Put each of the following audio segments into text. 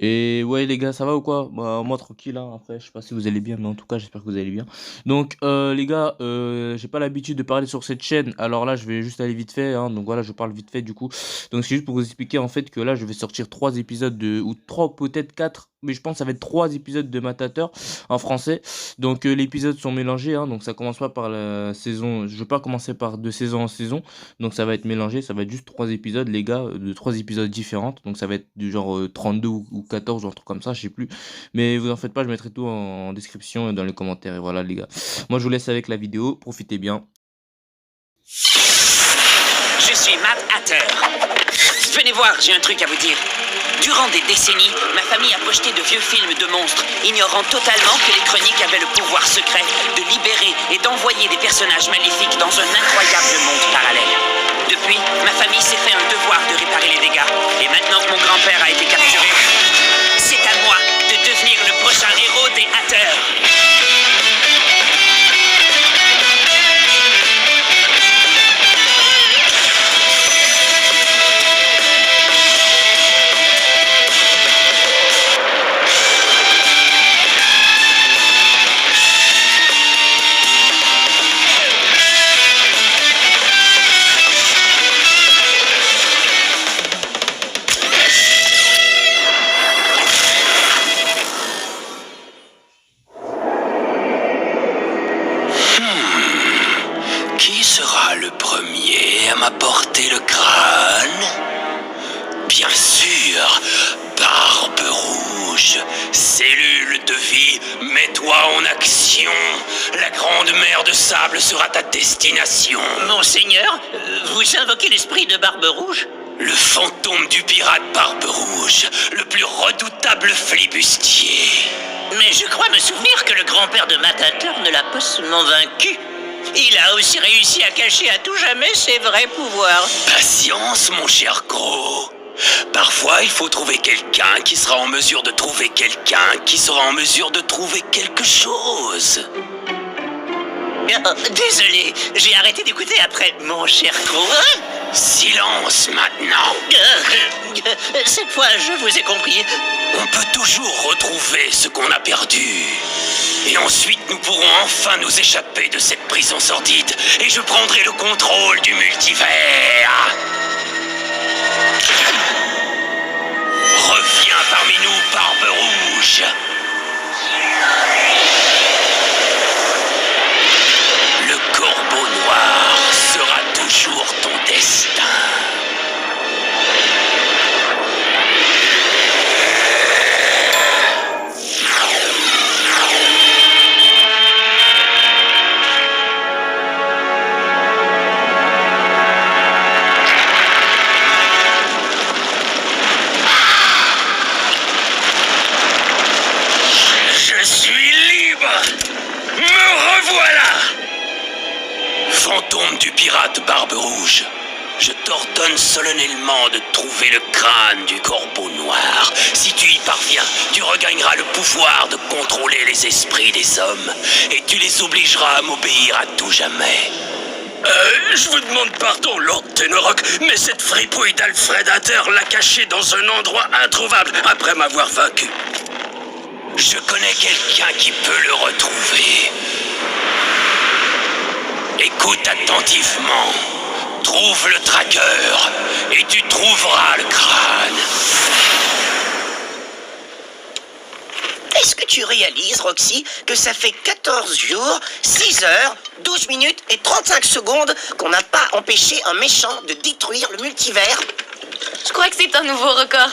Et ouais les gars, ça va ou quoi? Bah moi tranquille hein, après je sais pas si vous allez bien, mais en tout cas j'espère que vous allez bien. Donc les gars, j'ai pas l'habitude de parler sur cette chaîne, alors là je vais juste aller vite fait, hein, donc voilà je parle vite fait du coup. Donc c'est juste pour vous expliquer en fait que là je vais sortir 3 épisodes ou 3 peut-être 4, mais je pense que ça va être 3 épisodes de Matateur en français. Donc les épisodes sont mélangés, hein, donc ça commence pas par la saison, je vais pas commencer par de saison en saison, donc ça va être mélangé, ça va être juste 3 épisodes les gars, de 3 épisodes différents, donc ça va être du genre 32 ou 14 ou un truc comme ça, je sais plus. Mais vous en faites pas, je mettrai tout en description et dans les commentaires, et voilà les gars. Moi je vous laisse avec la vidéo, profitez bien. Je suis Mad Hatter. Venez voir, j'ai un truc à vous dire. Durant des décennies, ma famille a projeté de vieux films de monstres, ignorant totalement que les chroniques avaient le pouvoir secret de libérer et d'envoyer des personnages maléfiques dans un incroyable monde parallèle. Depuis, ma famille s'est fait un devoir de réparer les dégâts, et maintenant que mon grand-père a été capturé, c'est à moi de devenir le prochain héros des Hatters. Qui sera le premier à m'apporter le crâne? Bien sûr, Barbe Rouge, cellule de vie, mets-toi en action. La grande mer de sable sera ta destination. Monseigneur, vous invoquez l'esprit de Barbe Rouge? Le fantôme du pirate Barbe Rouge, le plus redoutable flibustier. Mais je crois me souvenir que le grand-père de Matateur ne l'a pas seulement vaincu. Il a aussi réussi à cacher à tout jamais ses vrais pouvoirs. Patience, mon cher Gros. Parfois, il faut trouver quelqu'un qui sera en mesure de trouver quelqu'un qui sera en mesure de trouver quelque chose. Désolé, j'ai arrêté d'écouter après, mon cher Gros. Silence maintenant. Cette fois, je vous ai compris. On peut toujours retrouver ce qu'on a perdu. Et ensuite, nous pourrons enfin nous échapper de cette prison sordide. Et je prendrai le contrôle du multivers. Reviens parmi nous, Barbe Rouge. Le corbeau noir sera toujours ton destin. Je suis libre. Me revoilà. Fantôme du pirate Barbe Rouge, je t'ordonne solennellement de trouver le crâne du corbeau noir. Si tu y parviens, tu regagneras le pouvoir de contrôler les esprits des hommes et tu les obligeras à m'obéir à tout jamais. Je vous demande pardon, Lord Tenoroc, mais cette fripouille d'Alfred Hatter l'a caché dans un endroit introuvable après m'avoir vaincu. Je connais quelqu'un qui peut le retrouver. Écoute attentivement. Trouve le traqueur et tu trouveras le crâne. Est-ce que tu réalises, Roxy, que ça fait 14 jours, 6 heures, 12 minutes et 35 secondes qu'on n'a pas empêché un méchant de détruire le multivers? Je crois que c'est un nouveau record.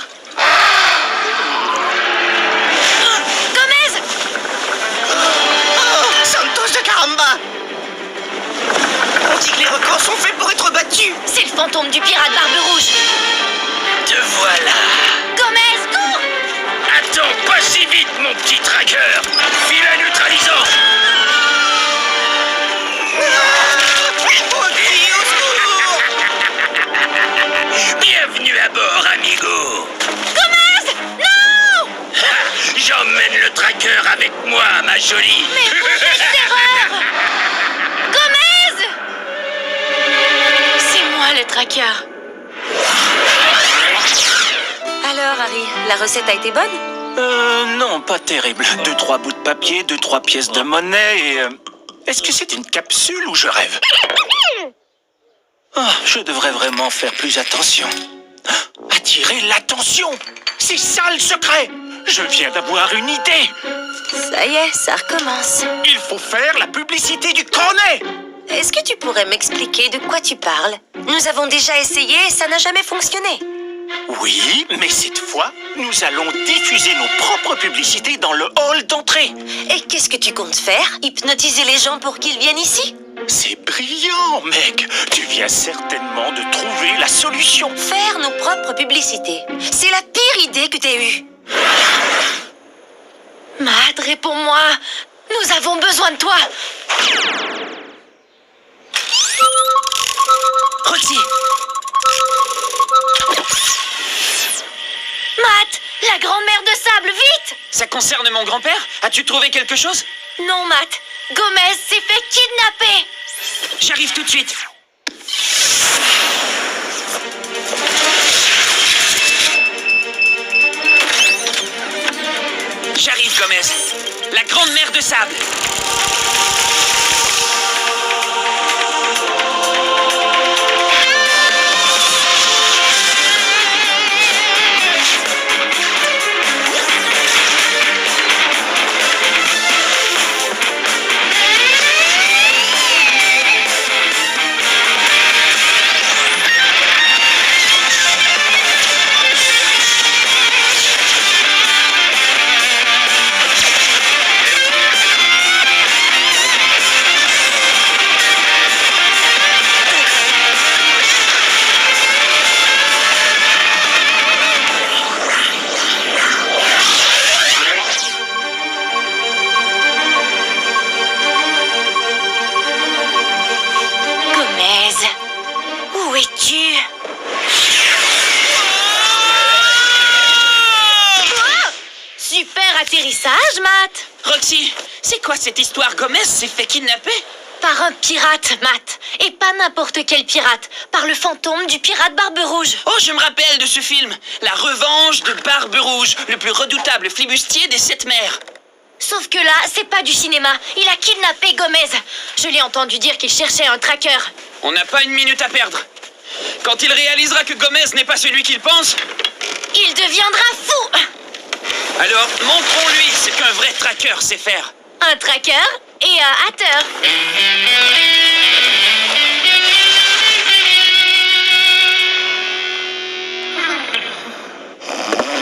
Gomez! Oh, Santos de Caramba! On dit que les records sont faits pour être battus. C'est le fantôme du pirate Barbe Rouge. Te voilà. Gomez, cours! Attends, pas si vite, mon petit traqueur. Filet neutralisant. Roxy, au secours! Bienvenue à bord, amigo. Gomez! Non! J'emmène le traqueur avec moi, ma jolie. Mais vous faites d'erreur! Gomez! C'est moi le traqueur. Alors, Harry, la recette a été bonne? Non, pas terrible. 2-3 bouts de papier, 2-3 pièces de monnaie et... Est-ce que c'est une capsule ou je rêve? Ah, je devrais vraiment faire plus attention. Attirer l'attention! C'est ça le secret! Je viens d'avoir une idée! Ça y est, ça recommence. Il faut faire la publicité du cornet! Est-ce que tu pourrais m'expliquer de quoi tu parles? Nous avons déjà essayé et ça n'a jamais fonctionné. Oui, mais cette fois, nous allons diffuser nos propres publicités dans le hall d'entrée. Et qu'est-ce que tu comptes faire? Hypnotiser les gens pour qu'ils viennent ici? C'est brillant, Meg. Tu viens certainement de trouver la solution. Faire nos propres publicités. C'est la pire idée que t'aies eue. Matt, réponds-moi. Nous avons besoin de toi. Roxy! Matt, la grand-mère de sable, vite! Ça concerne mon grand-père? As-tu trouvé quelque chose? Non, Matt. Gomez s'est fait kidnapper. J'arrive tout de suite. J'arrive, Gomez. La grande mère de sable. Gomez, où es-tu? Oh, super atterrissage, Matt. Roxy, c'est quoi cette histoire? Gomez s'est fait kidnapper? Par un pirate, Matt. Et pas n'importe quel pirate. Par le fantôme du pirate Barbe Rouge. Oh, je me rappelle de ce film. La revanche de Barbe Rouge, le plus redoutable flibustier des 7 mers. Sauf que là, c'est pas du cinéma. Il a kidnappé Gomez. Je l'ai entendu dire qu'il cherchait un tracker. On n'a pas une minute à perdre. Quand il réalisera que Gomez n'est pas celui qu'il pense, Il deviendra fou. alors montrons-lui ce qu'un vrai tracker sait faire. Un tracker et un hatter.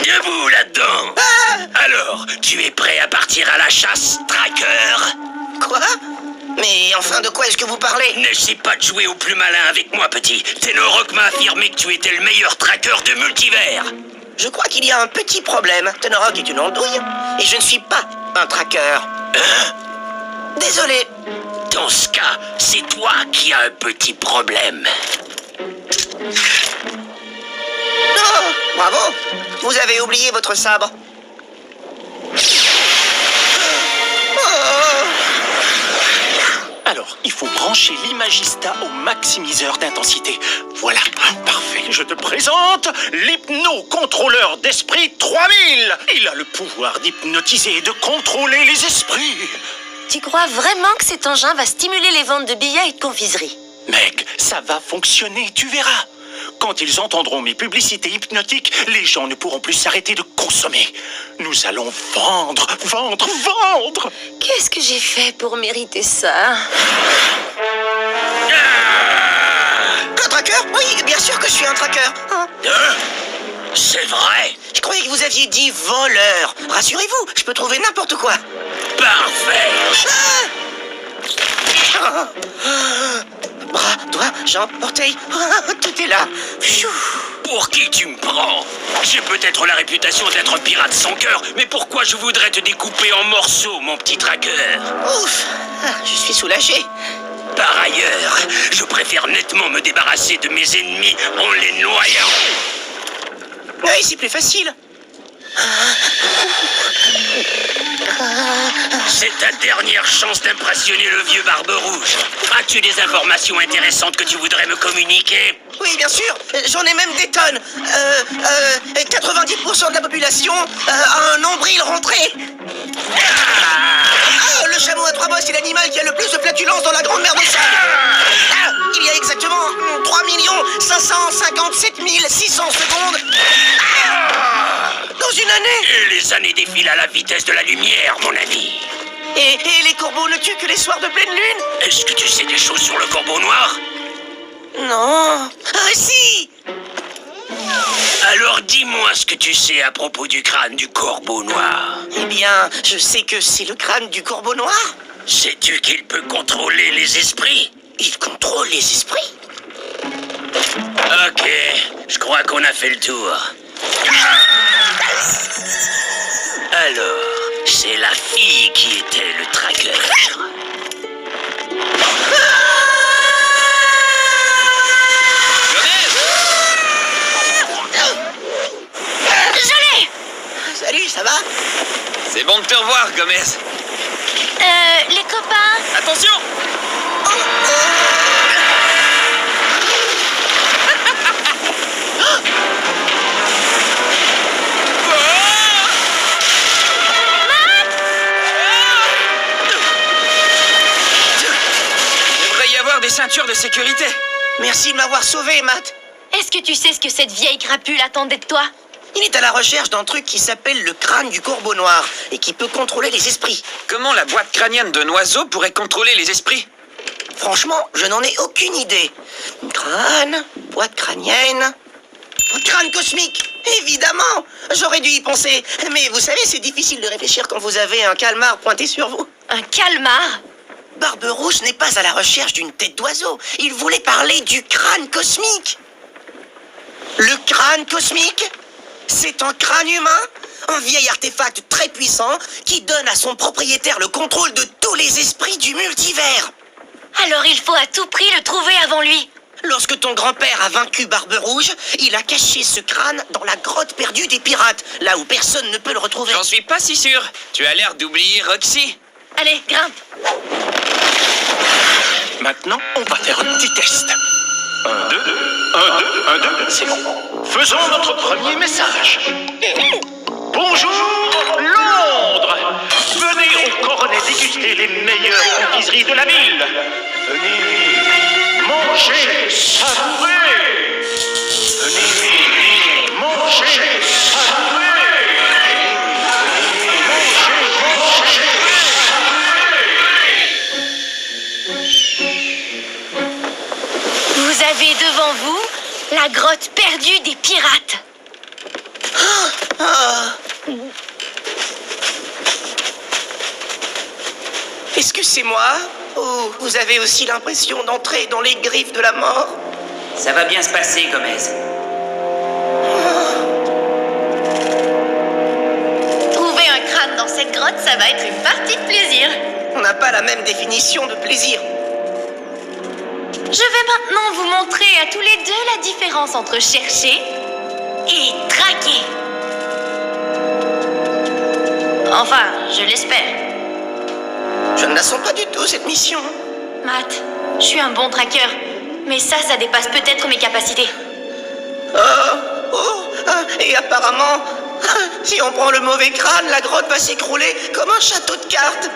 Debout là-dedans. Alors, tu es prêt à partir à la chasse, tracker? Quoi? Mais enfin, de quoi est-ce que vous parlez? N'essaie pas de jouer au plus malin avec moi, petit. Tenoroc m'a affirmé que tu étais le meilleur tracker de multivers. Je crois qu'il y a un petit problème. Tenoroc est une andouille et je ne suis pas un tracker. Désolé. Dans ce cas, c'est toi qui as un petit problème. Oh, bravo. Vous avez oublié votre sabre. Alors, il faut brancher l'Imagista au maximiseur d'intensité. Voilà, parfait. Je te présente l'hypno-contrôleur d'esprit 3000. Il a le pouvoir d'hypnotiser et de contrôler les esprits. Tu crois vraiment que cet engin va stimuler les ventes de billets et de confiseries? Mec, ça va fonctionner, tu verras. Quand ils entendront mes publicités hypnotiques, les gens ne pourront plus s'arrêter de consommer. Nous allons vendre, vendre, vendre. Qu'est-ce que j'ai fait pour mériter ça? Un tracker? Oui, bien sûr que je suis un tracker. Hein? C'est vrai? Je croyais que vous aviez dit voleur. Rassurez-vous, je peux trouver n'importe quoi. Parfait. Bras, doigts, jambes, orteils, tout est là. Pfiou. Pour qui tu me prends? J'ai peut-être la réputation d'être un pirate sans cœur, mais pourquoi je voudrais te découper en morceaux, mon petit tracker? Ouf, je suis soulagé. Par ailleurs, je préfère nettement me débarrasser de mes ennemis en les noyant. Oui, c'est plus facile. C'est ta dernière chance d'impressionner le vieux Barbe Rouge. As-tu des informations intéressantes que tu voudrais me communiquer? Oui, bien sûr, j'en ai même des tonnes. 90% de la population a un nombril rentré. Le chameau à trois bosses est l'animal qui a le plus de flatulence dans la grande mer de sable. Il y a exactement 3 557 600 secondes dans une année. Et les années défilent à la vitesse de la lumière, mon ami. Et les corbeaux ne tuent que les soirs de pleine lune? Est-ce que tu sais des choses sur le corbeau noir? Non. Ah si. Alors dis-moi ce que tu sais à propos du crâne du corbeau noir. Eh bien, je sais que c'est le crâne du corbeau noir. Sais-tu qu'il peut contrôler les esprits? Il contrôle les esprits. Ok, je crois qu'on a fait le tour. Alors, c'est la fille qui était le traqueur. Je l'ai! Salut, ça va? C'est bon de te revoir, Gomez. Les copains, Attention! Il devrait y avoir des ceintures de sécurité. Merci de m'avoir sauvé, Matt. est-ce que tu sais ce que cette vieille crapule attendait de toi? Il est à la recherche d'un truc qui s'appelle le crâne du corbeau noir et qui peut contrôler les esprits. Comment la boîte crânienne d'un oiseau pourrait contrôler les esprits? Franchement, je n'en ai aucune idée. Crâne, boîte crânienne, crâne cosmique. Évidemment, j'aurais dû y penser. Mais vous savez, c'est difficile de réfléchir quand vous avez un calmar pointé sur vous. Un calmar? Barberousse n'est pas à la recherche d'une tête d'oiseau. Il voulait parler du crâne cosmique. Le crâne cosmique, c'est un crâne humain, un vieil artefact très puissant qui donne à son propriétaire le contrôle de tous les esprits du multivers. Alors il faut à tout prix le trouver avant lui. Lorsque ton grand-père a vaincu Barbe-Rouge, il a caché ce crâne dans la grotte perdue des pirates, là où personne ne peut le retrouver. J'en suis pas si sûr. Tu as l'air d'oublier Roxy. Allez, grimpe. Maintenant, on va faire un petit test. 1, 2, 1, 2, 1, 2, c'est bon. Faisons notre premier message. Bonjour, Londres. Venez au Coronet déguster les meilleures confiseries de la ville. Venez manger, savourer. Venez manger, savourer. Vous avez devant vous la grotte perdue des pirates. Est-ce que c'est moi? Ou vous avez aussi l'impression d'entrer dans les griffes de la mort? Ça va bien se passer, Gomez. Trouver un crâne dans cette grotte, ça va être une partie de plaisir. On n'a pas la même définition de plaisir. Je vais maintenant vous montrer à tous les deux la différence entre chercher et traquer. Enfin, je l'espère. Je ne la sens pas du tout, cette mission. Matt, je suis un bon traqueur, mais ça dépasse peut-être mes capacités. Et apparemment, si on prend le mauvais crâne, la grotte va s'écrouler comme un château de cartes.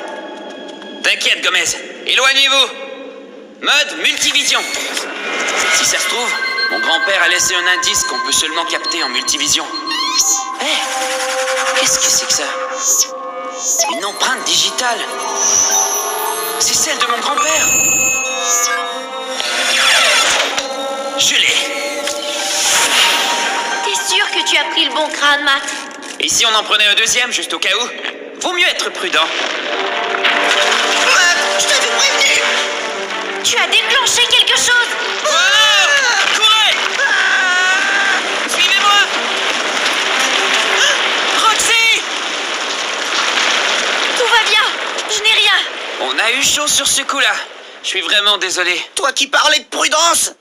T'inquiète, Gomez. Éloignez-vous. Mode multivision. Si ça se trouve, mon grand-père a laissé un indice qu'on peut seulement capter en multivision. Hé, qu'est-ce que c'est que ça? Une empreinte digitale. C'est celle de mon grand-père. Je l'ai. T'es sûr que tu as pris le bon crâne, Matt? Et si on en prenait un deuxième, juste au cas où? Vaut mieux être prudent. Matt, je t'avais prévenu. Tu as déclenché quelque chose. Oh, courez! Suivez-moi! Roxy! Tout va bien. Je n'ai rien. On a eu chaud sur ce coup-là. Je suis vraiment désolé. Toi qui parlais de prudence.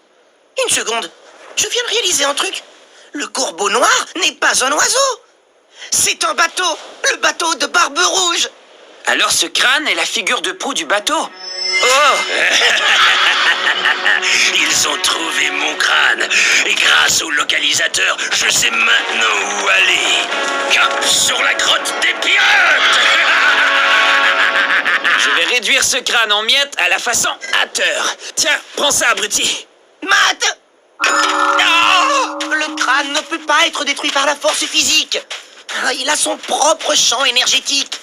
Une seconde, je viens de réaliser un truc. Le corbeau noir n'est pas un oiseau. C'est un bateau, le bateau de Barbe-Rouge. Alors ce crâne est la figure de proue du bateau. Oh! Ils ont trouvé mon crâne. Et grâce au localisateur, je sais maintenant où aller. Cap sur la grotte des pirates. Je vais réduire ce crâne en miettes à la façon Hatter. Tiens, prends ça, abruti. Matt! Oh, le crâne ne peut pas être détruit par la force physique. Il a son propre champ énergétique.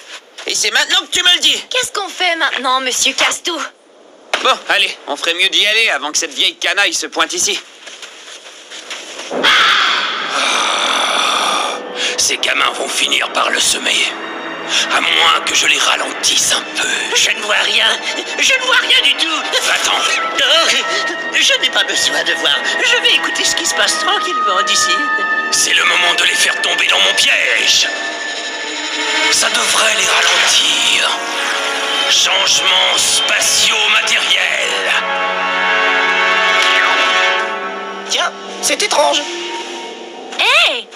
Et c'est maintenant que tu me le dis. Qu'est-ce qu'on fait maintenant, monsieur Castou? Bon, allez, on ferait mieux d'y aller avant que cette vieille canaille se pointe ici. Ces gamins vont finir par le semer. À moins que je les ralentisse un peu. Je ne vois rien. Je ne vois rien du tout. Va-t'en. Je n'ai pas besoin de voir. Je vais écouter ce qui se passe tranquillement d'ici. C'est le moment de les faire tomber dans mon piège. Ça devrait les ralentir. Changement spatio-matériel. Tiens, c'est étrange. Hé!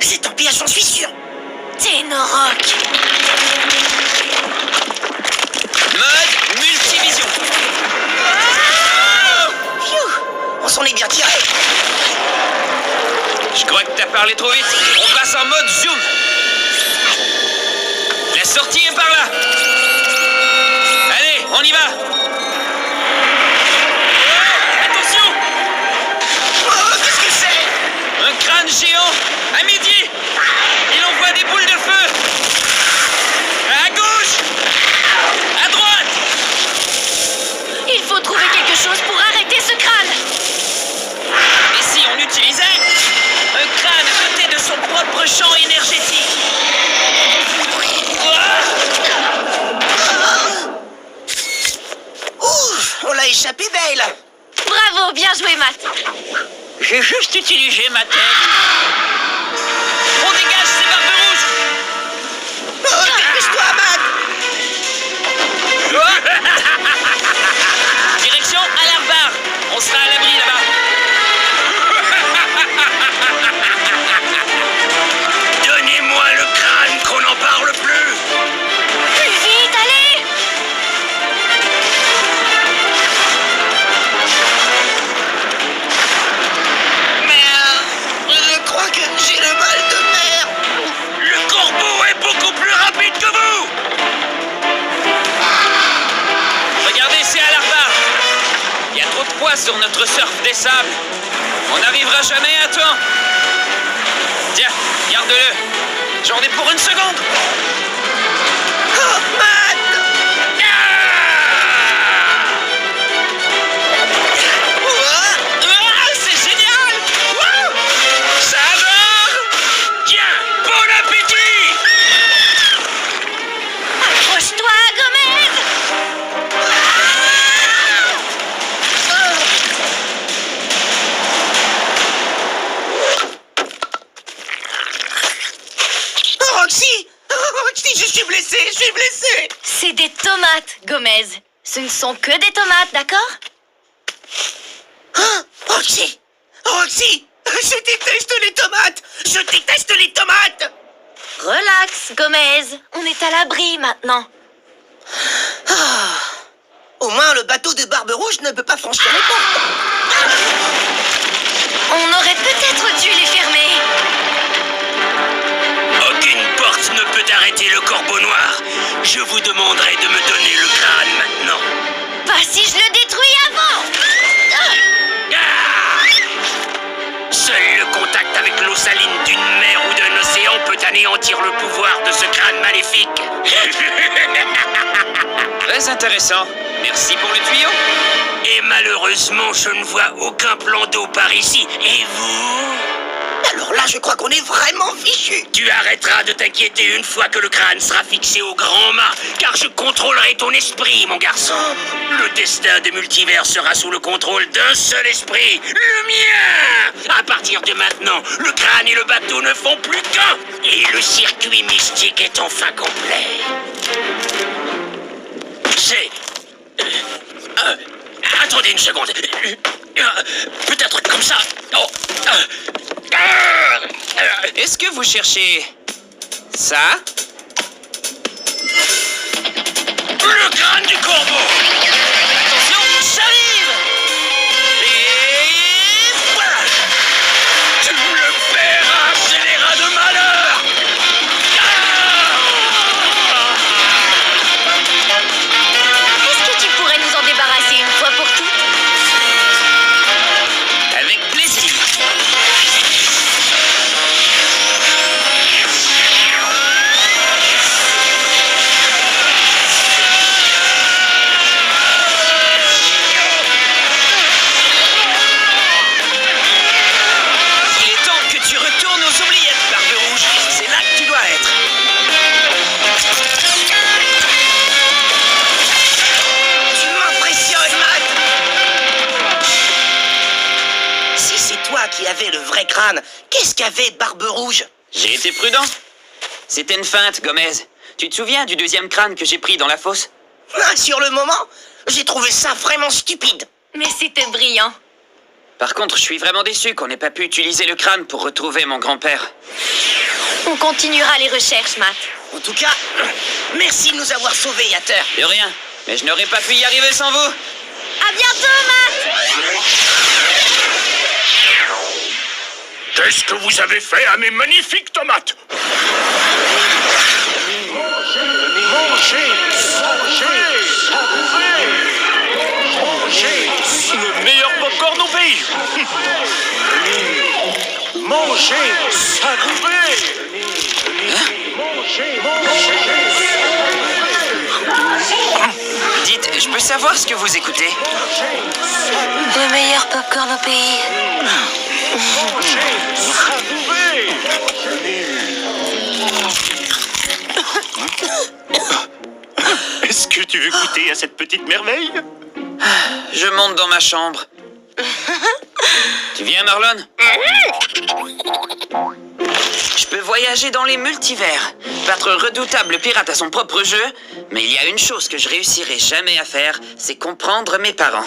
C'est un piège, j'en suis sûr. Ténoroc! Mode multivision. Phew, on s'en est bien tiré. Je crois que t'as parlé trop vite. On passe en mode zoom. La sortie est par là. Allez, on y va. Oh, attention. Oh, qu'est-ce que c'est? Un crâne géant. À midi. Il envoie des boules de feu. À gauche. À droite. Il faut trouver quelque chose pour arrêter ce crâne! Et si on utilisait un crâne doté de son propre champ énergétique? Ouf, on l'a échappé belle. Bravo, bien joué, Matt! J'ai juste utilisé ma tête. On dégage ces barbes rouges. Oh, dépêche-toi, Matt. Direction alarme bar. On sera à l'abri là-bas. Donnez-moi le crâne qu'on n'en parle plus. Plus vite, allez! Merde, je crois que j'ai le mal de mer. Le corbeau est beaucoup plus rapide que vous. Regardez, c'est alarme bar. Il y a trop de poids sur notre surf des sables. On n'arrivera jamais à temps. Tiens, garde-le. J'en ai pour une seconde. Oh, Matt. C'est génial. Wouh! Ça adore. Tiens, bon appétit. Accroche-toi, Gomez! Oh, Roxy. Oh, Roxy, je suis blessé, je suis blessé. C'est des tomates, Gomez. Ce ne sont que des tomates, d'accord? Hein, Roxy. Roxy, je déteste les tomates. Je déteste les tomates. Relax, Gomez. On est à l'abri maintenant. Au moins, le bateau de Barbe Rouge ne peut pas franchir les portes. On aurait peut-être dû les fermer. Aucune porte ne peut arrêter le corbeau noir. Je vous demanderai de me donner le crâne maintenant. Pas si je le détruis avant! Ah! Seul le contact avec l'eau saline d'une mer ou d'un océan peut anéantir le pouvoir de ce crâne maléfique. Très intéressant. Merci pour le tuyau. Et malheureusement, je ne vois aucun plan d'eau par ici. Et vous? Alors là, je crois qu'on est vraiment fichu. Tu arrêteras de t'inquiéter une fois que le crâne sera fixé au grand mât, car je contrôlerai ton esprit, mon garçon. Le destin des multivers sera sous le contrôle d'un seul esprit, le mien. À partir de maintenant, le crâne et le bateau ne font plus qu'un, et le circuit mystique est enfin complet. C'est... attendez une seconde. Peut-être comme ça. Oh. Est-ce que vous cherchez ça? crâne du corbeau. Attention, j'arrive. Et voilà. Tu le paieras, scélérat de malheur. Est-ce que tu pourrais nous en débarrasser une fois pour toutes? Avec plaisir. Il est temps que tu retournes aux oubliettes, Barbe Rouge. C'est là que tu dois être. Tu m'impressionnes, Matt. Si c'est toi qui avais le vrai crâne, qu'est-ce qu'avait Barbe Rouge? J'ai été prudent. C'était une feinte, Gomez. Tu te souviens du deuxième crâne que j'ai pris dans la fosse? Ah, sur le moment, j'ai trouvé ça vraiment stupide. Mais c'était brillant. Par contre, je suis vraiment déçu qu'on n'ait pas pu utiliser le crâne pour retrouver mon grand-père. On continuera les recherches, Matt. En tout cas, merci de nous avoir sauvés, Yatter. De rien. Mais je n'aurais pas pu y arriver sans vous. À bientôt, Matt. Qu'est-ce que vous avez fait à mes magnifiques tomates? Mangez le meilleur popcorn au pays. Mangez, savourez. Dites, je peux savoir ce que vous écoutez? Le meilleur popcorn au pays. Est-ce que tu veux goûter à cette petite merveille? Je monte dans ma chambre. Tu viens, Marlon? Je peux voyager dans les multivers, battre un redoutable pirate à son propre jeu, mais il y a une chose que je réussirai jamais à faire, c'est comprendre mes parents.